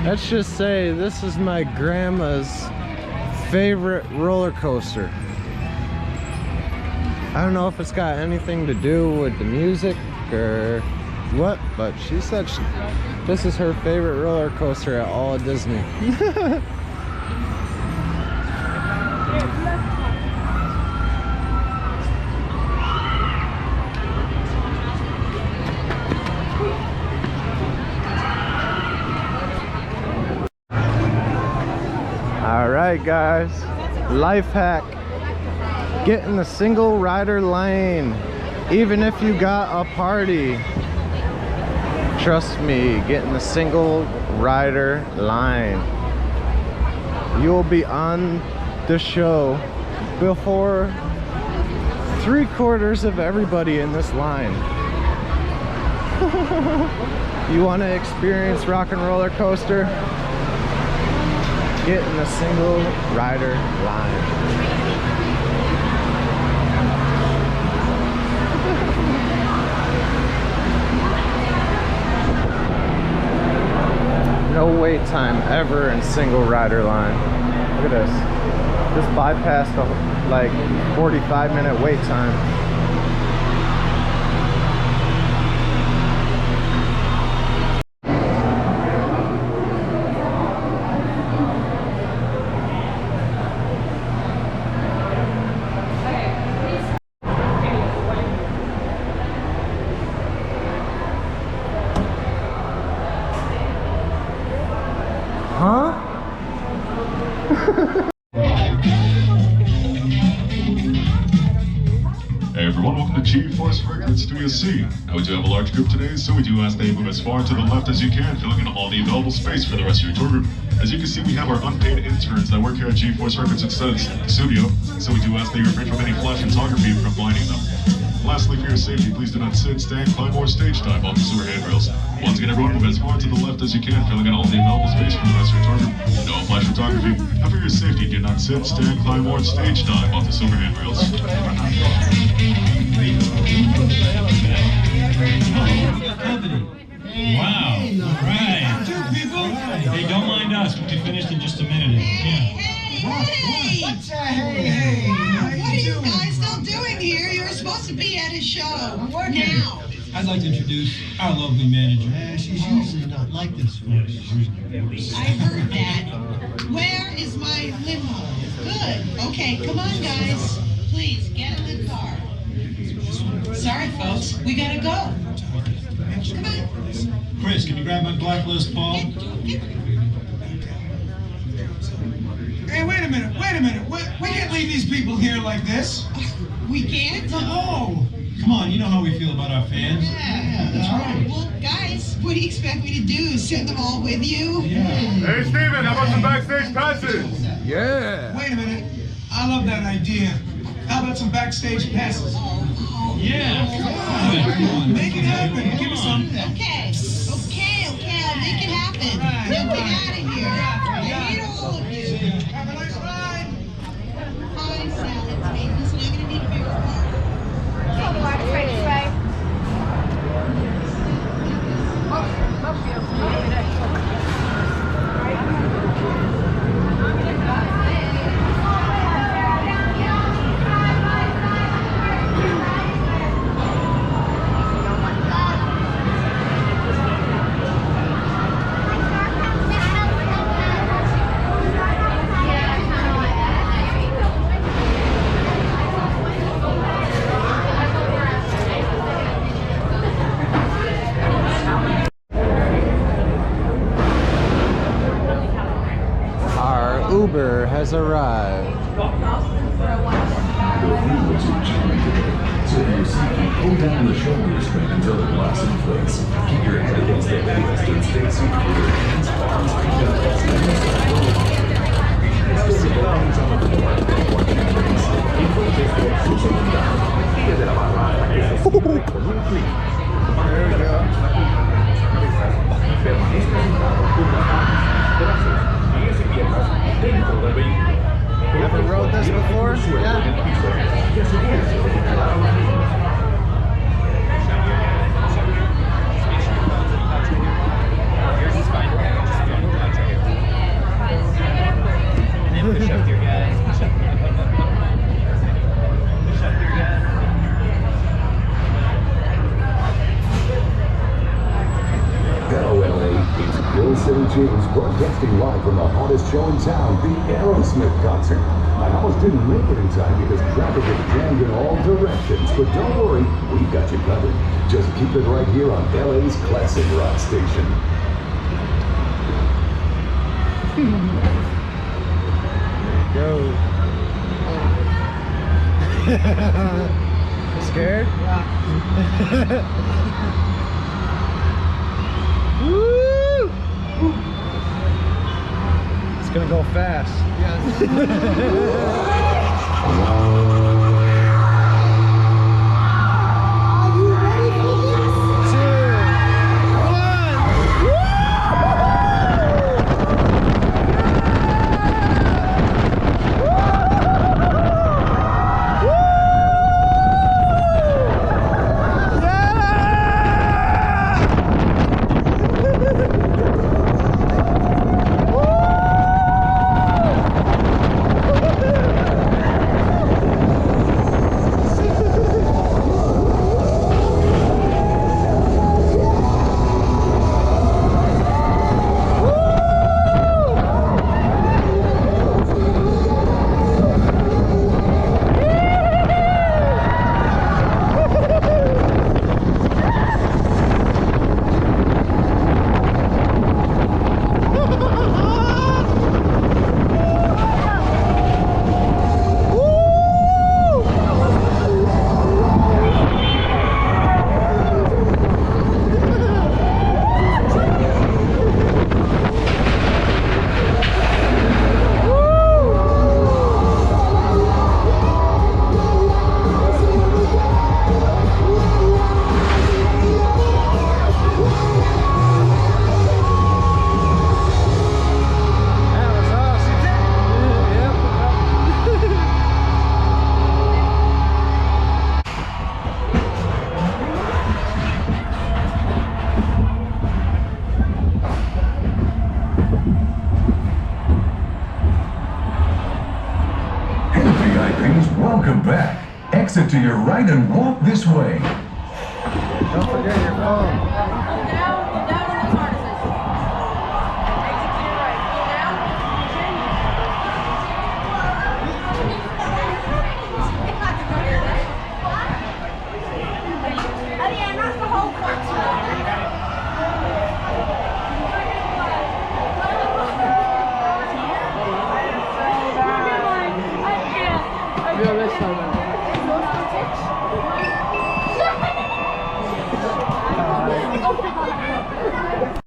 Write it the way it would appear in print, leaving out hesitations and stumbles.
Let's just say this is my grandma's favorite roller coaster. I don't know if it's got anything to do with the music or what, but she said this is her favorite roller coaster at all of Disney. Alright guys, life hack. Get in the single rider lane. Even if you got a party. Trust me, get in the single rider line. You'll be on the show before 3/4 of everybody in this line. You want to experience rock and roller coaster? Get in the single rider line. No wait time ever in single rider line. Look at this. Just bypassed a like 45-minute wait time. Huh? Hey everyone, welcome to G-Force Records Studio C. Now we do have a large group today, so we do ask that you move as far to the left as you can, filling in all the available space for the rest of your tour group. As you can see, we have our unpaid interns that work here at G-Force Records Studio, so we do ask that you refrain from any flash photography from blinding them. Lastly, for your safety, please do not sit, stand, climb, or stage dive off the sewer handrails. Once again, everyone, move as far to the left as you can, filling in all the available space for the rest of your tour group. No flash photography. And for your safety, do not sit, stand, climb, or stage dive off the sewer handrails. Wow. All right. Hey, don't mind us. We'll be finished in just a minute. Hey! What's that? Hey! What are you guys still doing here? You're supposed to be at a show. Now. I'd like to introduce our lovely manager. She's usually not like this. I heard that. Where is my limo? Good. Okay, come on, guys. Please, get in the car. Sorry, folks. We gotta go. Come on. Chris, can you grab my blacklist, Paul? Hey, wait a minute. We can't leave these people here like this. We can't? No. Come on, you know how we feel about our fans. Yeah, that's right. Well, guys, what do you expect me to do? Send them all with you? Yeah. Hey Steven, how about some backstage passes? Yeah. Wait a minute. I love that idea. How about some backstage passes? Yeah. Come on. Make it happen. Give us some. Okay. I'll make it happen. Now get out of here. I hate all of you. Have a nice ride. Hi, Salad Tate. Listen, I'm gonna need a bigger car. Uber has arrived. So your seat, hold down the shoulder restraint until the glass inflates. Keep your head against the headrest and stay seated with your hands, arms, feet, and legs Place the belongings on the floor. Watch your drinks. Enfoque por su seguridad. Sigue de la barra hasta que se cierre con un clic. Permanezca sentado con las manos, brazos, pies y piernas dentro del vehículo. You ever rode this before? Yeah. LA, it's Bill City James broadcasting live from the hottest show in town, the Aerosmith concert. I almost didn't make it in time because traffic is jammed in all directions, but don't worry, we've got you covered. Just keep it right here on LA's classic rock station. Go. Scared? Yeah. Woo! It's gonna go fast. Yes. Welcome back. Exit to your right and walk this way. Don't forget your phone. Down on those harnesses. Exit to your right. Go down. Oh yeah, that's the whole feel this one.